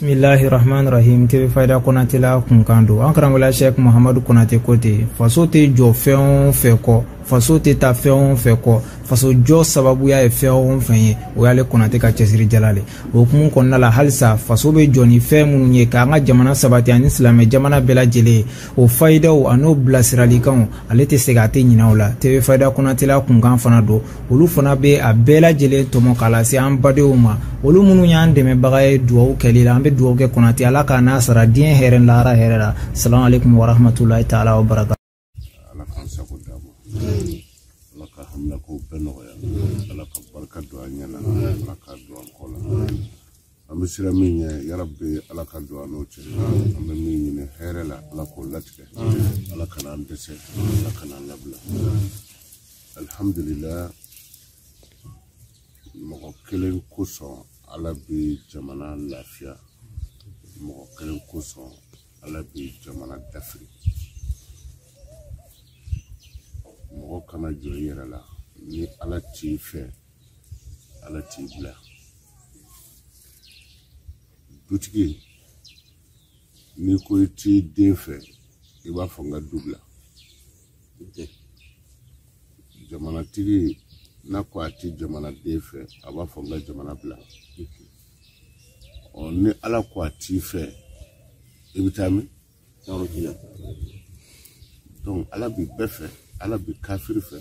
Bismillahirrahmanirrahim. Tebe fayda konate la kunkando. Ankarangola Sheikh Muhammadu Konate kote. Faso te jo fɛn fɛ kɔ. Faso te ta fɛn fɛ kɔ. Faso jɔ sababuya ye fɛn fɛn ye. O y'ale Konate ka cɛsiri jalale. O kumun kɔnɔna la halisa faso be jɔ ni fɛn minnu ye k'an ka jamana sabati ani silamɛ jamana bɛɛ lajɛlen. O faydaw an'o bilasiralikanw ale tɛ se ka te ɲinɛ o la. Tebe fayda konate la kunkan fana do. Olu fana be a bɛɛ lajɛlen tɔmɔ k'a lase an badenw ma. Olu minnu y'an dɛmɛbaga ye duwawu kɛli la. An be duwawu kɛ Konate ala k'a n'a sara diɲɛ hɛrɛ lahara hɛrɛ la. Assalamu alaikum wa rahmatullahi ta'ala wa barakatuh. Ala k'an sago d'a ma. Ala ka hamina ko bɛɛ nɔgɔya. Ala ka barika don an ɲɛ la. Ala ka don an kɔ la. An bɛ sira min ɲɛ yarabi ala ka don an n'o cɛ. An bɛ min ɲini hɛrɛ la ala k'o latigɛ. Ala kana an dɛsɛ. Ala kana an labila. Alhamdulillah mɔgɔ kelen kosɔn ala bɛ jamana lafiya. Mɔgɔ kelen kosɔn ala bɛ jamana dafiri. Mɔgɔ kana jɔ i yɛrɛ la ni ala t'i fɛ ala t'i bila. Dutigi ni ko i t'i den fɛ i b'a fɔ n ka du bila. Jamanatigi n'a ko a t'i jamanaden fɛ a b'a fɔ n ka jamana bila. Ni ala ko a t'i fɛ i bɛ taa min? Donc ala b'i bɛɛ fɛ ala b'i kafiri fɛ.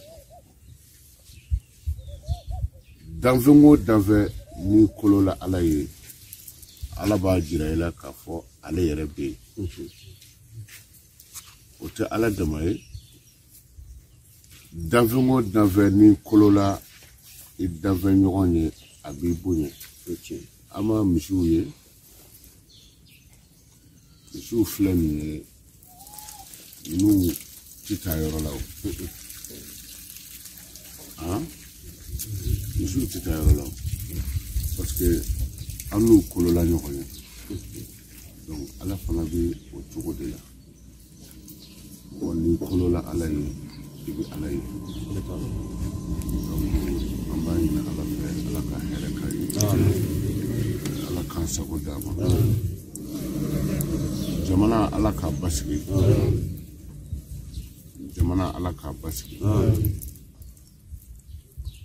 Danfɛn o danfɛn ni kolola ala ye ala b'a jira i la k'a fɔ ale yɛrɛ bɛ yen. O tɛ ala dama ye. Danfɛn o danfɛn ni kolola i danfɛn ɲɔgɔn ye a b'i bonya. An ma misiw ye misiw filɛ nin ye n'u tɛ taa yɔrɔ la o. Misiw tɛ taa yɔrɔ la o parce que an n'u kolola ɲɔgɔn ye. Donc ala fana bɛ o cogo de la. Ni kolola ala ye i bɛ ala ye. Donc an b'a ɲini ala fɛ ala ka hɛrɛ k'a ye. Ala k'an sago d'a ma. Jamana ala k'a basigi. Jamana ala k'a basigi.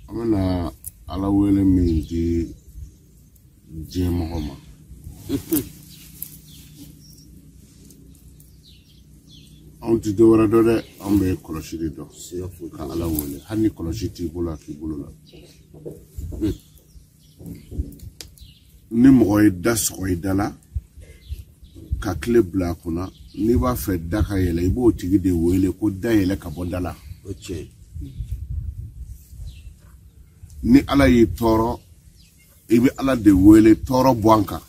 An bɛna ala wele min di diɲɛ mɔgɔ ma. Anw tɛ dɔwɛrɛ dɔn dɛ anw bɛ kɔlɔsi de dɔn ka ala wele hali ni kɔlɔsi t'i bolo a k'i bolo la. Ni mɔgɔ ye da sɔgɔ i da la ka tile bila a kunna n'i b'a fɛ da ka yɛlɛ i b'o tigi de wele ko da yɛlɛ ka bɔ da la. Ni ala y'i tɔɔrɔ i bɛ ala de wele tɔɔrɔ bɔ an kan.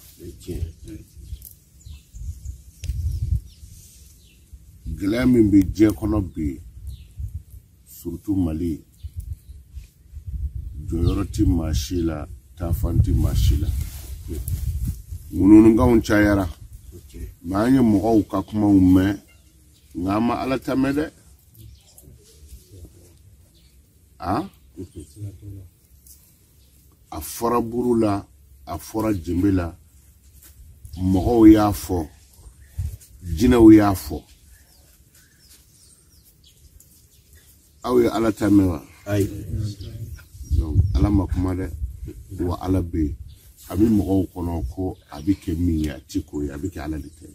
Gɛlɛya min bɛ diɲɛ kɔnɔ bi surtout Mali jɔyɔrɔ tɛ maa si la taafan tɛ maa si la. Ŋununukanw cayara mais an ye mɔgɔw ka kumaw mɛn nka an ma ala ta mɛn dɛ. A fɔra buru la a fɔra jenbe la mɔgɔw y'a fɔ jinɛw y'a fɔ. Aw ye ala ta mɛn wa? Donc ala ma kuma dɛ wa ala bɛ yen a bɛ mɔgɔw kɔnɔ ko a bɛ kɛ min ye a tɛ k'o ye a bɛ kɛ ala de kɛ.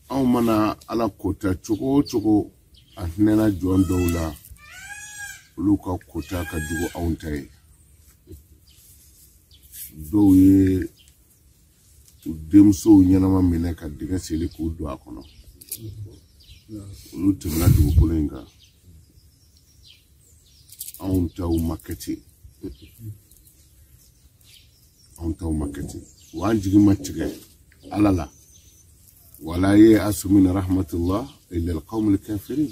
Anw mana ala kota cogo o cogo a hinɛna jɔn dɔw la olu ka kota ka jugu anw ta ye. Dɔw ye u denmusow ɲɛnama minɛ ka dingɛ seli k'u don a kɔnɔ. Olu tɛmɛna dugukolo in kan. Anw taw ma kɛ ten. Anw taw ma kɛ ten. Wa an jigi ma tigɛ ala la. Wala ya'asu min rahmatullah illa alqawmul kafirin.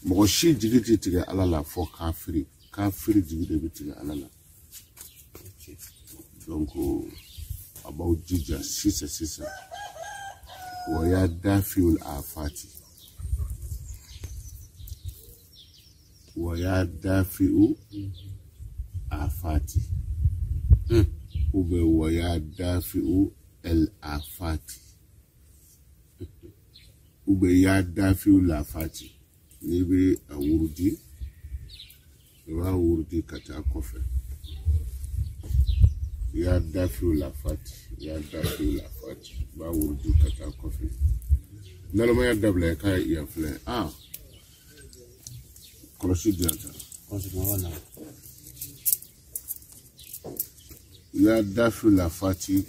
Mɔgɔ si jigi tɛ tigɛ ala la fɔ kafiri. Kafiri jigi de bɛ tigɛ ala la. Donc a b'aw jija sisan wa ya dafiul afati wa ya dafiu afati ube waya dafi'u al-afati ube ya dafi'u al-afati nibe a wurdi wa wurdi kata kofe ya dafi'u al-afati ya dafi'u al-afati ba wurdi kata kofe nalama ya dabla ka ya fle kolosi dianta ya dafi'u al-afati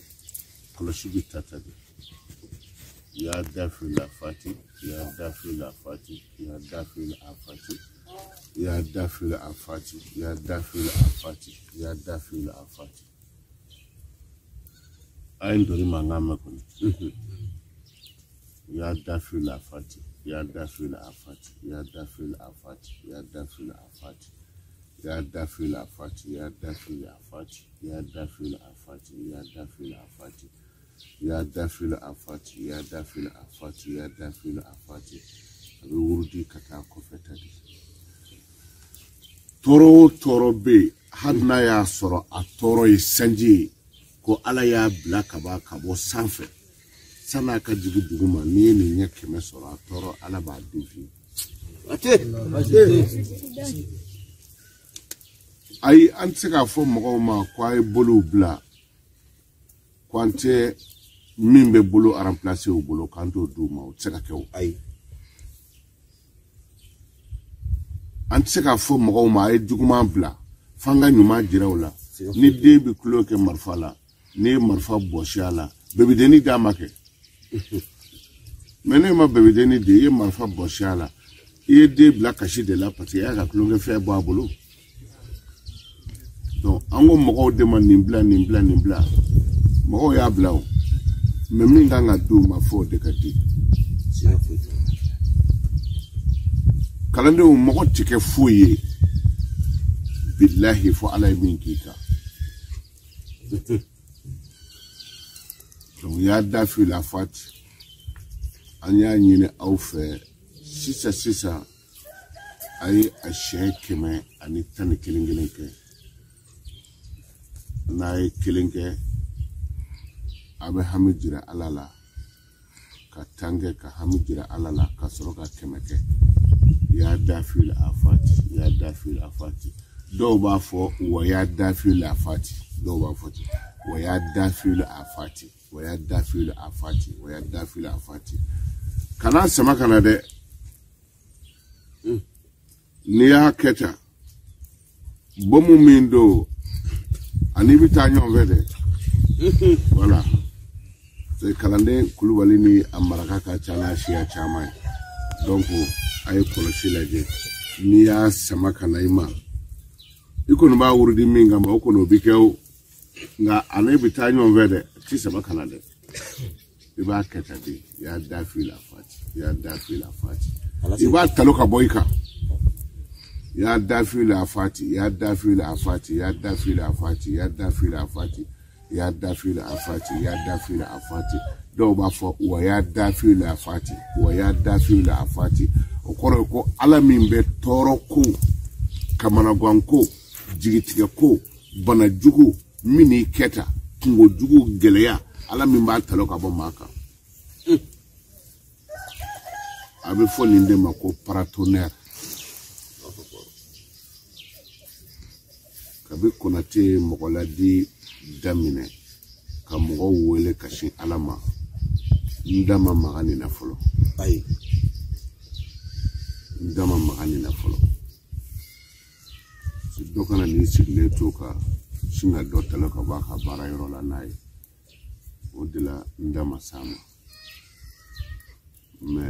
kolosi bitatade ya dafi'u al-afati ya dafi'u al-afati ya dafi'u al-afati ya dafi'u al-afati ya dafi'u al-afati ya dafi'u al-afati ayin dori mangama kuni ya dafi'u al-afati ya dafi'u al-afati ya dafi'u al-afati ya dafi'u al-afati ya dafi'u al-afati ya dafi'u al-afati ya dafi'u al-afati ya dafi'u al-afati ya dafi'u al-afati ya dafi'u al-afati ya dafi'u al-afati abi wurdi kata kofetadi toro be hadna ya soro a toro yi sanji ko ala ya blaka ba kabo sanfe sana ka jigi duguma ni ni nyake me soro a toro ala ba divi ai an tsika fo mo ma kwai bolu bla kwante mimbe bolu a remplacer o bolu kanto duma o tsika ke o ai an tsika fo mo ma ai duguma bla fanga nyuma jirawla ni debi kulo ke marfala ni marfa boshala bebi deni damake mene ma bebi deni de ye marfa boshala ye de bla kashi de la pati ya ka kulo ke fe bo abolo donc ango mo de man nimbla mo ya bla o me min nga do ma fo de kati kalande mo tike fuye billahi fo alay min kika donc ya dafi'u al-afati anya nyine awfe sisa ay ashekeme ani tan kilingelenke nay kilinge abe hamijira alala ka tange ka hamijira alala ka soroka kemeke ya dafi'u al-afati ya dafi'u al-afati do ba fo wa ya dafi'u al-afati do ba fo wa ya dafi'u al-afati wa ya dafi'u al-afati wa ya dafi'u al-afati kana sama kana de ni ya keta bomu mindo ani bitanyo vede voilà c'est kalande kulubali ni amaraka ka chala shia chama donc ay kolosi laje ni ya sama kana ima iko no ba wurudi minga ma oko no bikew nga ani bitanyo vede ti sama kana de iba keta de ya dafi'u al-afati ya dafi'u al-afati iba taloka boyka ya dafi'u al-afati ya dafi'u al-afati ya dafi'u al-afati ya dafi'u al-afati ya dafi'u al-afati ya dafi'u al-afati do ba fo wa ya dafi'u al-afati wa ya dafi'u al-afati okoro ko alamin be toro ko kamana gwanko jigitiga ko bana jugu mini keta kungo jugu geleya alamin ba taloka bo maka abe fo ninde mako paratonnerre kabe konate mogoladi damine ka mogo wele kashi alama ndama magani na folo ai ndama magani na folo si dokana ni sigle toka singa dotala ka baka bara yoro la nay odila ndama sama me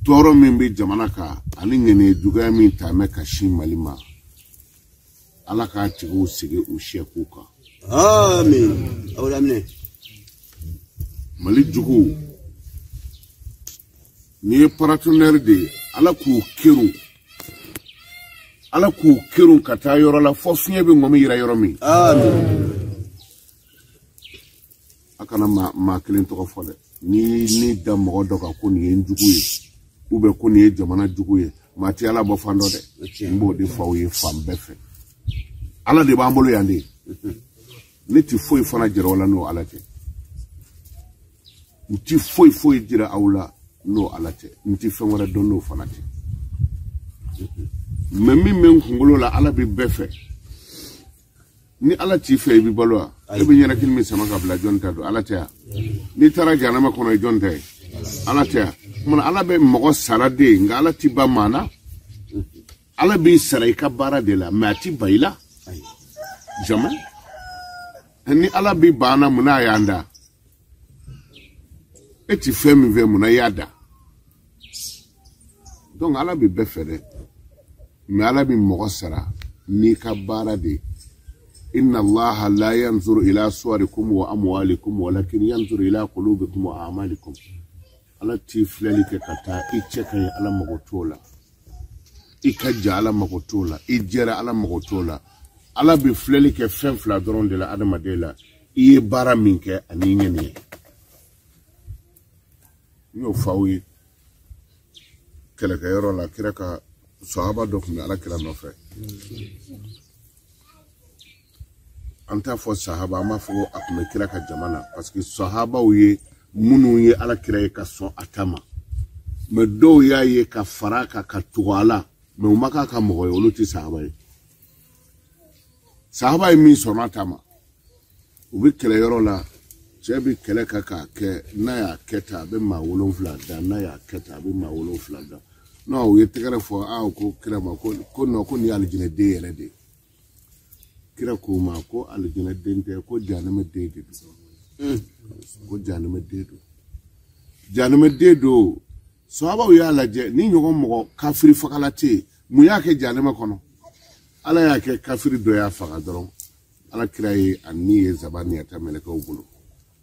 toro mimbi jamana ka ani ngene duga min tame kashi malima ala ka tigo sige o shekuka amen awlamne mali jugu ni partenaire de ala ku kiru kata yoro la fofie be ngomi yira yoro mi amen akana ma kelin to ko fole ni da mo do ka ko ni njugu ye ube ko ni jamana jugu ye mati ala bo fando de mbo di fawo ye fam befe ala de b'an bolo yan de ne ti foyi fana jira wala n'o ala tɛ n ti foyi jira aw la n'o ala tɛ n ti fɛn wɛrɛ dɔn n'o fana tɛ mais min bɛ n kunkolo la ala bɛ bɛɛ fɛ ni ala t'i fɛ i bɛ balo wa e bɛ ɲɛnakili min sama ka bila jɔn ta don ala tɛ yan n'i taara jahanama kɔnɔ jɔn tɛ ye ala tɛ yan kumana ala bɛ mɔgɔ sara de ye nka ala ti ba maa na ala b'i sara i ka baara de la mais a ti ba i la jamais ni ala b'i banna munna a y'an da e ti fɛn min fɛ munna i y'a da donc ala bɛ bɛɛ fɛ dɛ mais ala bɛ mɔgɔ sara n'i ka baara de ye inna allaha la yanzuru ila suwarikum wa amwalikum walakin yanzuru ila qulubikum wa a'malikum ala ti filɛli kɛ ka taa i cɛ ka ɲi ala mago t'o la i ka ja ala mago t'o la i jɛra ala mago t'o la ala bɛ filɛli kɛ fɛn fila dɔrɔn de la adamaden la i ye baara min kɛ ani i ɲɛni ye n y'o f'aw ye kɛlɛkɛyɔrɔ la kira ka sahaba dɔ tun bɛ ala kira nɔfɛ an t'a fɔ sahaba an b'a fɔ ko a tun bɛ kira ka jama na parce que sahabaw ye minnu ye ala kira ye ka sɔn a ta ma mais dɔw y'a ye ka fara kan ka tugu a la mais u ma k'a ka mɔgɔ ye olu tɛ sahaba ye sahaba ye min sɔnna a ta ma u bɛ kɛlɛyɔrɔ la cɛ bɛ kɛlɛ ka k'a kɛ n'a y'a kɛ tan a bɛ maa 7 da n'a y'a kɛ tan a bɛ maa 7 da non u ye tɛgɛrɛ fɔ ko kira ma ko non ko nin ye alijinɛden yɛrɛ de ye kira ko ma ko alijinɛden tɛ ko jahanɛmɛden de don ko jahanɛmɛden don jahanɛmɛden don sahabaw y'a lajɛ ni ɲɔgɔn mɔgɔ kafiri fagala tɛ yen mun y'a kɛ jahanɛmɛ kɔnɔ ala y'a kɛ kafiri dɔ y'a faga dɔrɔn ala kira ye a ni ye zabani ya ta mɛlɛkɛw bolo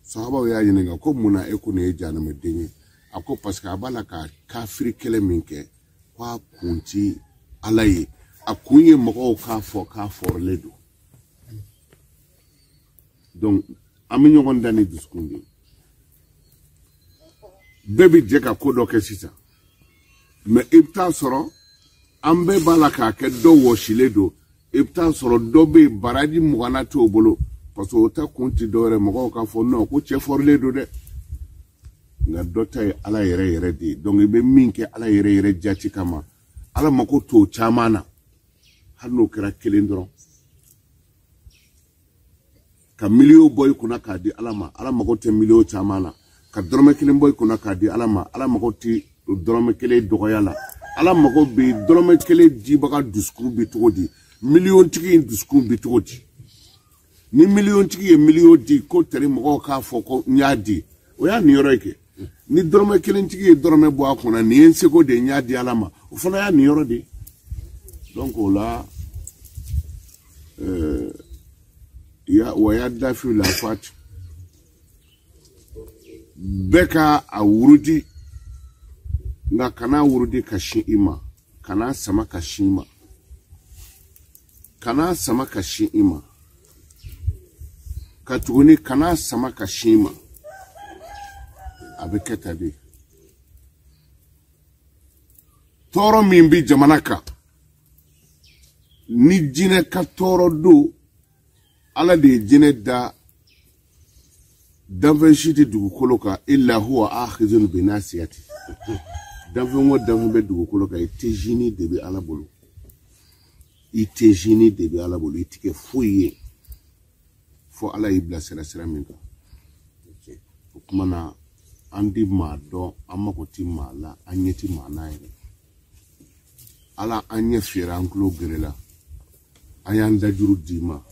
sahabaw y'a ɲininka ko mun na e ko nin ye jahanɛmɛden ye a ko parce que a b'a la ka kafiri kɛlɛ min kɛ k'a kun ti ala ye a kun ye mɔgɔw k'a fɔ k'a fɔrilen don donc an bɛ ɲɔgɔn da ni dusukun de ye bɛɛ bɛ jɛ ka ko dɔ kɛ sisan mais i bɛ taa sɔrɔ an bɛɛ b'a la k'a kɛ dɔ wɔsilen don i bɛ taa sɔrɔ dɔ bɛ yen baraji 20 t'o bolo parce que o ta kun ti dɔwɛrɛ mɔgɔw k'a fɔ non ko cɛ fɔrilen don dɛ nka dɔ ta ye ala yɛrɛ de ye donc i bɛ min kɛ ala yɛrɛ jati kama ala mako t'o caman na hali n'o kɛra kelen dɔrɔn ka miliyo bɔ i kunna k'a di ala ma ala mako tɛ miliyo caman na ka dɔrɔmɛ 1 bɔ i kunna k'a di ala ma ala mako tɛ dɔrɔmɛ 1 dɔgɔya la ala mako bɛ dɔrɔmɛ 1 dibaga dusukun bɛ cogo di miliyontigi in dusukun bɛ cogo di ni miliyontigi ye miliyo di ko tari mɔgɔw k'a fɔ ko n y'a di o y'a niyɔrɔ ye kɛ ni dɔrɔmɛ 1 tigi ye dɔrɔmɛ bɔ a kunna nin ye n seko de n y'a di ala ma o fana y'a niyɔrɔ de donc o la wa ya dafi la fati bɛɛ ka a wurudi nka kana wurudi ka sin i ma kana sama ka sin i ma kana sama ka sin i ma ka tuguni kana sama ka sin i ma a bɛ kɛ tan de tɔɔrɔ min bɛ jamana kan ni jinɛ ka tɔɔrɔ don ala de ye jinɛ da danfɛn si tɛ dugukolo kan illa huwa akhizun bi nasiyati danfɛn o danfɛn bɛ dugukolo kan i tɛ zini de bɛ ala bolo i tɛ zini de bɛ ala bolo i tɛ kɛ foyi ye fo ala y'i bila sira min kan o kuma na an di maa dɔn an mako ti maa la an ɲɛ ti maa na yɛrɛ ala an ɲɛ fiyɛra an tulo gɛrɛla an y'an dajuru d'i ma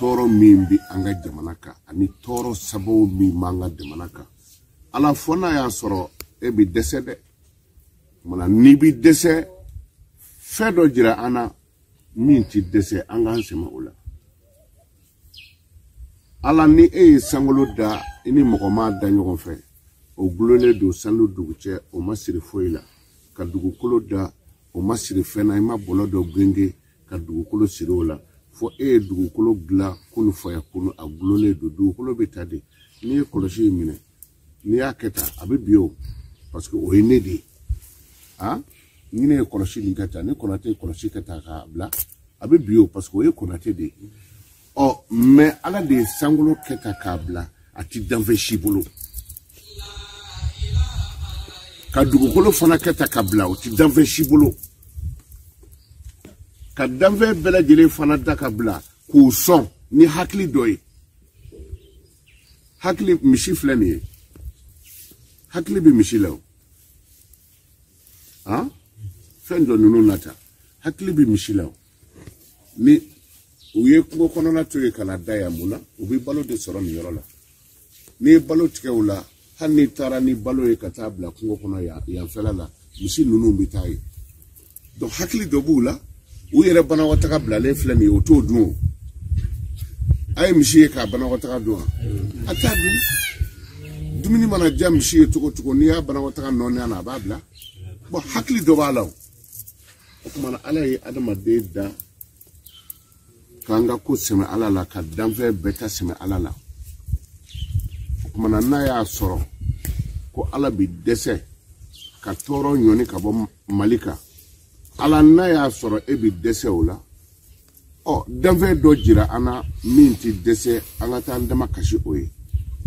tɔɔrɔ min bi an ka jamana kan ani tɔɔrɔ sababu min b'an ka jamana kan ala fɔ n'a y'a sɔrɔ e bɛ dɛsɛ dɛ mana n'i bɛ dɛsɛ fɛn dɔ jira an na min ti dɛsɛ an k'an sɛmɛ o la ala ni e ye sankolo da i ni mɔgɔ ma da ɲɔgɔn fɛ o gulolen don sanu dugu cɛ o ma siri foyi la ka dugukolo da o ma siri fɛn na i ma bɔlɔ dɔ genge ka dugukolo siri o la fo e ye dugukolo dilan kunu faya kunu a gulolen don dugukolo bɛ ta de n'i ye kɔlɔsi in minɛ n'i y'a kɛ tan a bɛ bi o parce que o ye ne de ye ni ne ye kɔlɔsi nin kɛ tan ni kɔnɔ tɛ kɔlɔsi kɛ tan k'a bila abe bio parce que o Konaté de mais ala de sangolo keta kabla ati danve shibolo ka dugukolo fana keta kabla ati danve shibolo ka danve bela jele fana da kabla ku son ni hakli doy hakli mishi flani hakli bi mishi law fendo nunu nata hakli bi mishi law ni uye kungo kono na toye kana daya muna ubi balo de soro ni yorola ni balo tike ula hani tara ni balo e katabla kungo kono ya felala mishi nunu bitai do hakli do bula uyere bana wataka bla le flani oto dun ay mishi ka bana wataka dun atadu dumini mana jam mishi toko ni ya bana wataka noni ana babla bo hakli do balaw kuma ala yi adama de da kanga ko seme alala ka danve beta seme alala kuma na ya soro ko ala bi dese ka toro nyoni ka bo malika ala na ya soro e bi dese ola danve do jira ana minti dese anga tan dama kashi oye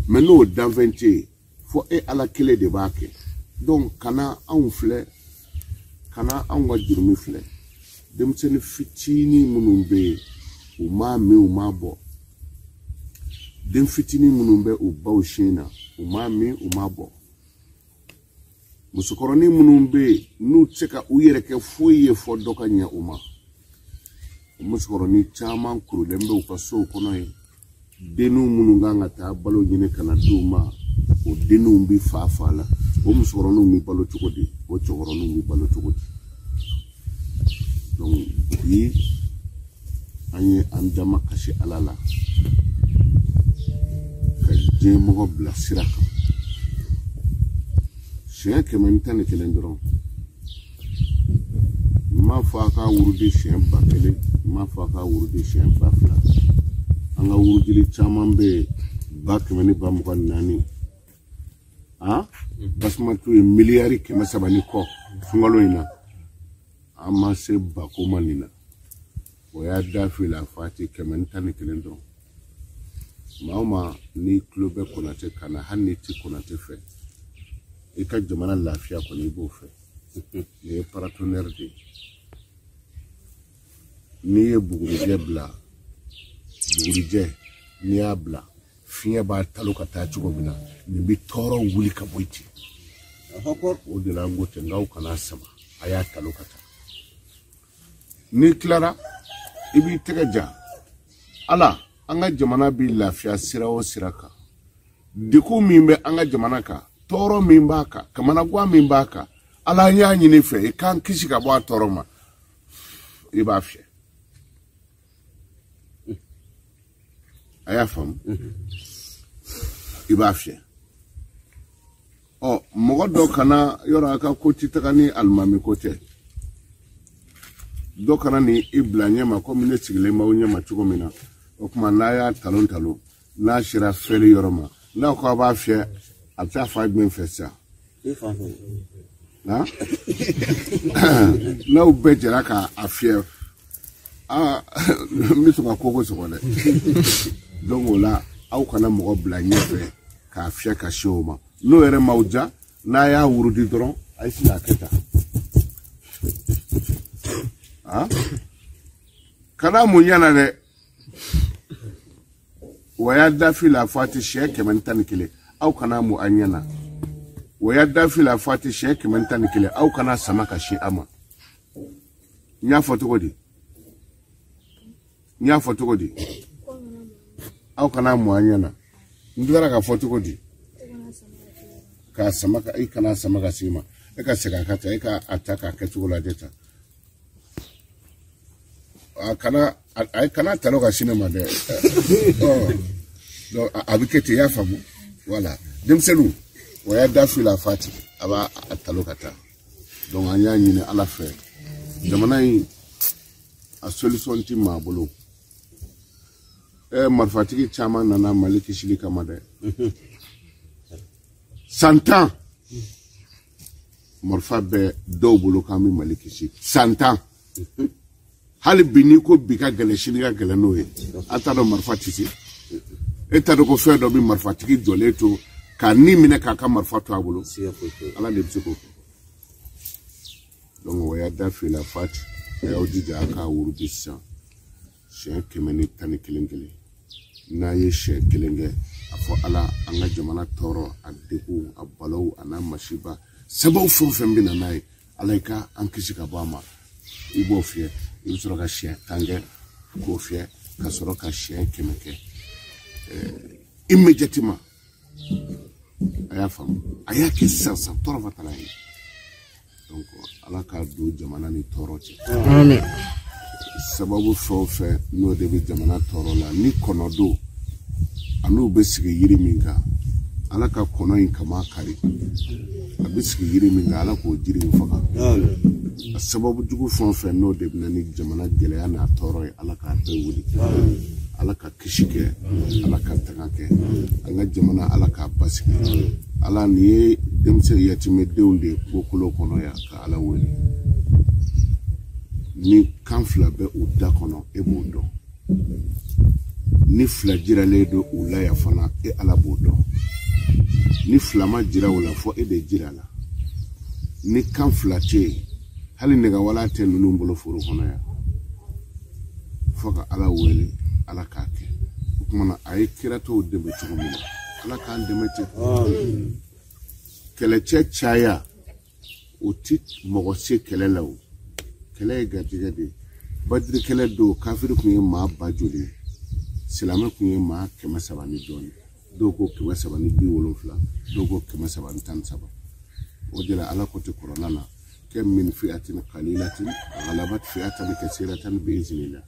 meno danvente fo e ala kele de bake donc kana anfle kana anwa jurmi fle dem sene fitini munumbe uma mi uma bo dem fitini munumbe uba ushina uma mi uma bo musukoroni munumbe nu tseka uyereke foye fo doka nya uma musukoroni chama kurulembe upaso kono e denu mununga ngata balo nyine kana duma o denu mbi fafala o musukoroni mi balo chukodi o chokoroni mi balo chukodi donc yi anye andama kashi alala ka je mo bla siraka shen kementane kelendron ma fa ka wurudi shen bakele ma fa ka wurudi shen bafla anga wurudi chamambe bakmeni bamukan nani basmatu miliyari kema sabani ko fungalo ina ama se bakoma nina oya dafi la fati kementane kelendron mauma ni club Konaté kana hanni ti Konaté fe e ka jamana lafiya ko ni bo fe ni partenaire de ni bugurije bla bugurije ni abla fiya ba taluka ta ci gobina ni bi toro wuli ka boyti hokor o de la ngote ngaw kana sama aya taluka ta ni clara ibi tegaja ala anga jamana bi lafiya sira o siraka diku mimbe anga jamana ka toro mimbaka kamana gwa mimbaka ala nya nyini fe kan kisi ka bwa toro ma iba fye aya fam iba fye mogodo kana yora ka koti takani almami kote do kana ni ibla nyama ko mine sigile ma nyama chuko mina o kuma na ya talon na shira feli yoroma na ko ba fye ata 5 min fesa na na ubejera ka afye mi so ka koko so kole donc là au kana mo bla nyefe ka afye ka shoma no ere mauja na ya wurudi dron ay sina keta kana munyana de waya dafi la fati sheke mentani kile au kana mu anyana waya dafi la fati sheke mentani kile au kana samaka shi ama nya fotokodi au kana mu anyana ndara ka fotokodi ka samaka ai kana samaka sima eka seka kata eka ataka ketula deta kana taloka sinema de do abikete ya famu voilà demselu waya dafi la fati aba ataloka ta donc anya nyine ala fe jamana yi a solution ti mabulu marfatiki chama nana maliki shilika made 100 ans morfa be do bulu kami maliki shi 100 ans hali bini ko bi ka gɛlɛ sini ka gɛlɛ n'o ye a t'a dɔn marifa tɛ se e t'a dɔn ko fɛn dɔ bɛ marifatigi jɔlen to k'a ni minɛ k'a ka marifa to a bolo ala de bɛ se k'o kɛ donc o y'a da fila fati a y'aw jija a k'a wuruji sisan siɲɛ 111 n'a ye siɲɛ 1 kɛ a fɔ ala an ka jamana tɔɔrɔ a degun a balaw a n'a masiba sababu fɛn o fɛn bɛ na n'a ye ala i ka an kisi ka bɔ a ma i b'o fiyɛ i bɛ sɔrɔ ka siɲɛ 10 kɛ k'o fiyɛ ka sɔrɔ ka siɲɛ 100 kɛ immédiatement a y'a faamu a y'a kɛ sisan tɔɔrɔ ma tala ye donc ala k'a don jamana ni tɔɔrɔ cɛ sababu fɛn o fɛn n'o de bɛ jamana tɔɔrɔ la ni kɔnɔ don an'u bɛ sigi yiri min kan ala ka kɔnɔ in kama kari a bɛ sigi yiri min kan ala k'o jiri in faga a sababu jugu fɛn o fɛn n'o de bɛ na ni jamana gɛlɛya n'a tɔɔrɔ ye ala k'a bɛɛ wuli ala ka kisi kɛ ala ka tanga kɛ an ka jamana ala k'a basigi ala nin ye denmisɛn yatimɛdenw de ye kukolo kɔnɔ yan ka ala wele ni kan fila bɛ u da kɔnɔ e b'o dɔn ni fila jiralen don u la yan fana e ala b'o dɔn ni fila ma jira o la fɔ e de jira la ni kan fila tɛ yen hali nɛgɛwala tɛ ninnu bolo foro kɔnɔ yan fɔ ka ala wele ala k'a kɛ o kumana a ye kira tɔw dɛmɛ cogo min na ala k'an dɛmɛ ten kɛlɛcɛ caya o ti mɔgɔ se kɛlɛ la o kɛlɛ ye garijɛgɛ de ye badiri kɛlɛ don kafiri kun ye maa ba joli ye silamɛ kun ye maa 300 ni dɔɔni dɔw ko 370 dɔw ko 313 o de la ala ko tɛ kɔrɔna na kɛ min fi'atin qalilatin ghalabat fi'atan kaseeratan bi iznillah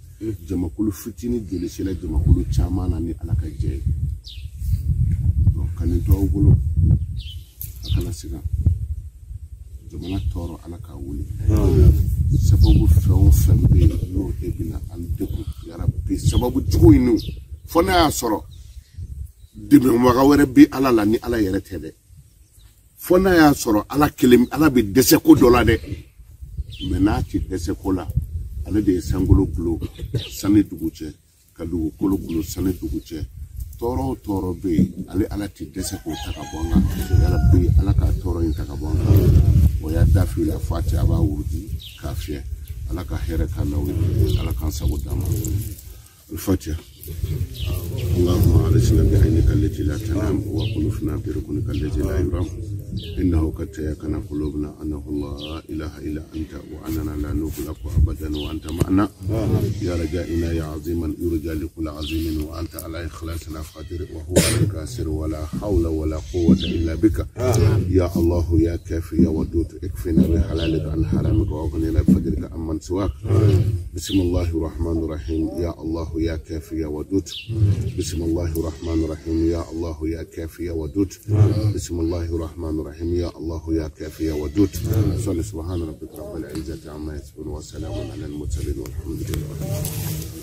jamakulu fitini joli sela jamakulu caman na ni ala ka jɛ ye donc kanin to aw bolo a kana siga jamana tɔɔrɔ ala k'a wuli sababu fɛn o fɛn bɛ yen n'o de bɛna an degun yarabi sababu jugu in n'o fɔ n'a y'a sɔrɔ dɛmɛbaga wɛrɛ bɛ ala la ni ala yɛrɛ tɛ dɛ fɔ n'a y'a sɔrɔ ala kelen ala bɛ dɛsɛ ko dɔ la dɛ mais n'a tɛ dɛsɛ ko la ale de ye sankolo gulo sani dugu cɛ ka dugukolo gulo sani dugu cɛ tɔɔrɔ o tɔɔrɔ bɛ yen ale ala tɛ dɛsɛ k'o ta ka bɔ an kan yarabi ala k'a tɔɔrɔ in ta ka bɔ an kan o y'a da fili la fati a b'a wuruji k'a fiyɛ ala ka hɛrɛ k'a la ala k'an sago d'a ma الفاتحة اللهم أعرسنا بعينك التي لا تنام وقلوبنا بركنك الذي لا يرام إنه قد تيقن قلوبنا أنه لا إله إلا أنت وأننا لا نغلق أبدا وأنت معنا يا رجائنا يا عظيما يرجى لكل عظيم وأنت على إخلاصنا قادر وهو الكاسر ولا حول ولا قوة إلا بك يا الله يا كافي يا ودود اكفنا بحلالك عن حرامك وأغننا بفضلك عمن سواك بسم الله الرحمن الرحيم يا الله يا كافي يا ودود بسم الله الرحمن الرحيم يا الله يا كافي يا ودود بسم الله الرحمن الرحيم يا الله يا كافي يا ودود صل سبحان ربك رب العزة عما يصفون وسلام على المرسلين والحمد لله.